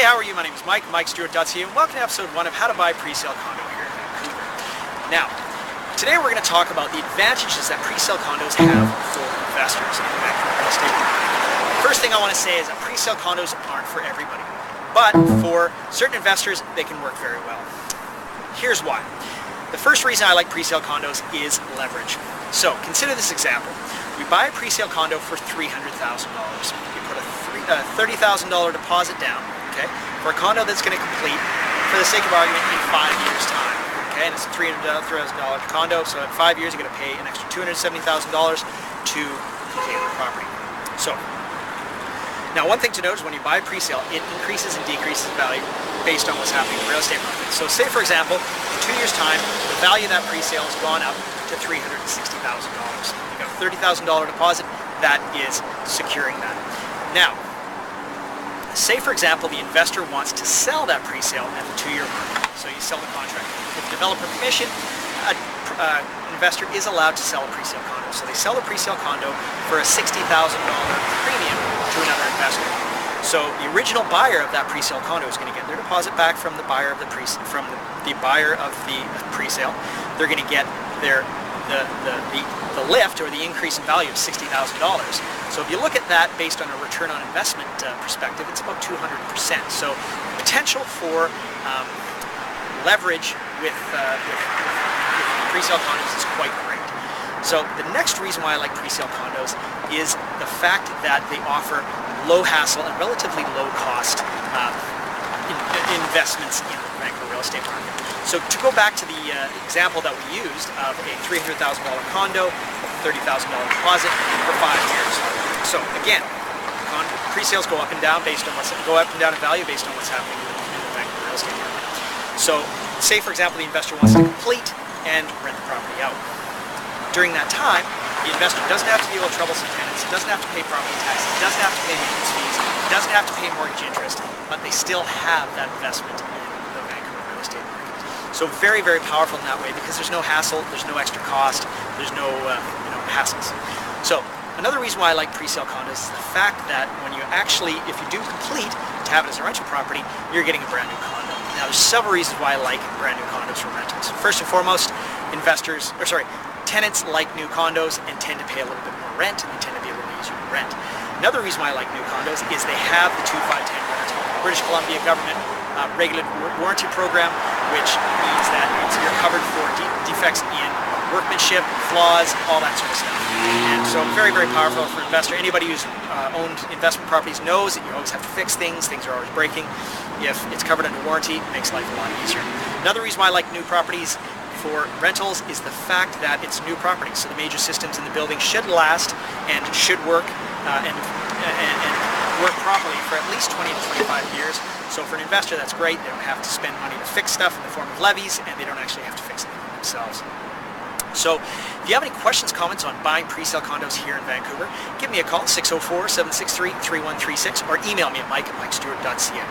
how are you? My name is Mike, Stewart.ca, and welcome to episode 1 of How to Buy Presale Condo here in Vancouver. Now, today we're going to talk about the advantages that presale condos have for investors in the Vancouver real estate market. First thing I want to say is that presale condos aren't for everybody, but for certain investors, they can work very well. Here's why. The first reason I like presale condos is leverage. So, consider this example. We buy a presale condo for $300,000. You put a $30,000 deposit down, okay, for a condo that's going to complete, for the sake of argument, in 5 years' time. Okay, and it's a $300,000 condo, so in 5 years you're going to pay an extra $270,000 to complete the property. So, now one thing to note is when you buy presale, it increases and decreases value based on what's happening in the real estate market. So say for example, in 2 years' time, the value of that presale has gone up to $360,000. You've got a $30,000 deposit, that is securing that. Now, say for example the investor wants to sell that presale at the 2-year mark. So you sell the contract. With developer permission, an investor is allowed to sell a presale condo. So they sell the presale condo for a $60,000 premium to another investor. So the original buyer of that presale condo is going to get their deposit back from the buyer of the presale. They're going to get their the lift or the increase in value of $60,000. So if you look at that based on a return on investment perspective, it's about 200%. So potential for leverage with presale condos is quite great. So the next reason why I like presale condos is the fact that they offer low hassle and relatively low cost investments in the Vancouver real estate market. So to go back to the example that we used of a $300,000 condo, $30,000 deposit for 5 years. So again, presales go up and down in value based on what's happening in the Vancouver real estate market. So say for example the investor wants to complete and rent the property out. During that time, the investor doesn't have to deal with troublesome tenants, doesn't have to pay property taxes, doesn't have to pay maintenance fees, doesn't have to pay mortgage interest, but they still have that investment in the Vancouver real estate market. So very, very powerful in that way because there's no hassle, there's no extra cost, there's no hassles. So another reason why I like presale condos is the fact that when you actually, if you do complete to have it as a rental property, you're getting a brand new condo. Now there's several reasons why I like brand new condos for rentals. First and foremost, tenants like new condos and tend to pay a little bit more rent, and they tend to be a little easier to rent. Another reason why I like new condos is they have the 2-5-10 warranty. British Columbia government regulated warranty program, which means that you're covered for defects in workmanship, flaws, all that sort of stuff. And so very, very powerful for an investor. Anybody who's owned investment properties knows that you always have to fix things are always breaking. If it's covered under warranty, it makes life a lot easier. Another reason why I like new properties for rentals is the fact that it's new property. So the major systems in the building should last and should work and work properly for at least 20 to 25 years. So for an investor, that's great. They don't have to spend money to fix stuff in the form of levies, and they don't actually have to fix anything themselves. So if you have any questions, comments on buying presale condos here in Vancouver, give me a call, 604-763-3136, or email me at mike@mikestewart.ca.